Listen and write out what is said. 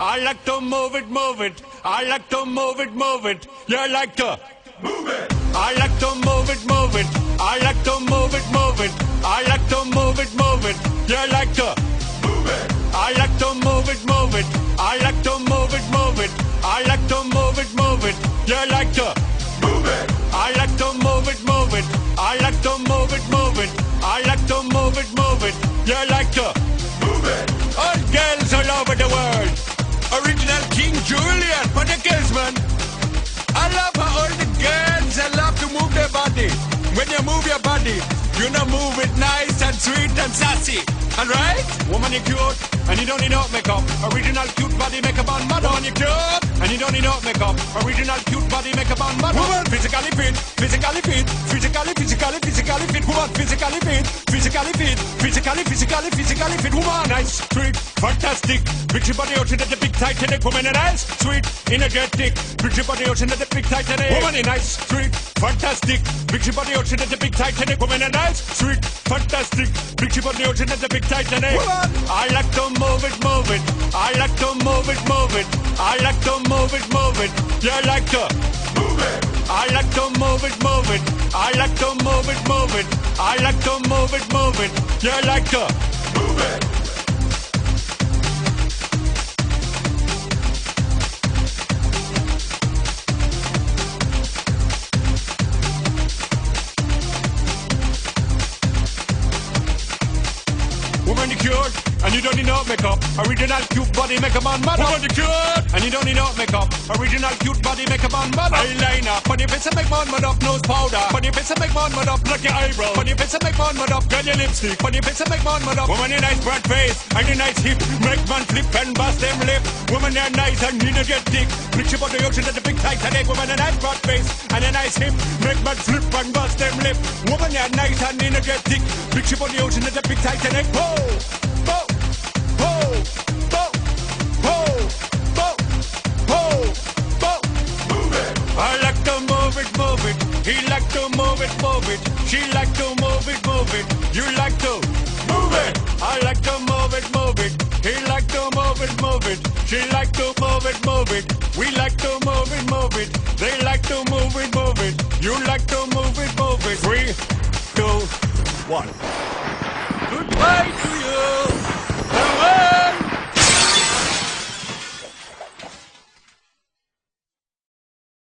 I like to move it, move it. I like to move it, move it. You like to move it. I like to move it, move it. I like to move it, move it. I like to move it, move it. You like to move it. I like to move it, move it. I like to move it, move it. I like to move it, move it. You like to move it. I like to move it, move it. I like to move it, move it. I like to move it, move it. You like to move it. All girls all over the world. Original King Julian for the girls, man. I love how all the girls they love to move their body. When you move your body, you know move it nice and sweet and sassy. Alright? Woman, you cute, and you don't need no makeup. Original cute body makeup on model. Woman, you cute, and you don't need no makeup. Original cute body makeup on model. Woman, physically fit, physically fit, physically fit. Woman, physically fit, physically fit, physically fit. Woman, nice, sweet, fantastic. Big body ocean at the big Titanic. Woman, nice, sweet, energetic. Big body ocean at the big Titanic. Woman, nice, sweet, fantastic. Big body ocean at the big Titanic. Woman, nice, sweet, fantastic. Big body ocean at the big Titanic. Woman, I like to move it, move it. I like to move it, move it. I like to move it, move it. You like to move it. I like to move it, move it. I like to move it, move it. I like to move it, move it. You like to move it. Woman, you cute, and you don't need no makeup. Original cute body makeup on model. Woman, you cute, and you don't need no makeup. Original cute body makeup on model. Eyeliner, on your face and make man mud up. Nose powder, on your face and make man mud up. Pluck your eyebrow, on your face and make man mud up. Girl, your lipstick, on your face and make man mud up. Woman, you nice broad face, and you nice hip. Make man flip and bust them lip. Woman, you're nice and energetic. Flip your body ocean at the big Titanic. Woman, a nice broad face, and a nice hip. Make man flip and bust them lip. Woman, you're nice and energetic. Flip your body ocean at the big Titanic. Whoa! I like to move it, move it. He like to move it, move it. She like to move it, move it. You like to move it. I like to move it, move it. He like to move it, move it. She like to move it, move it. We like to move it, move it. They like to move it, move it. You like to move it, move it. 3, 2, 1. Goodbye to you.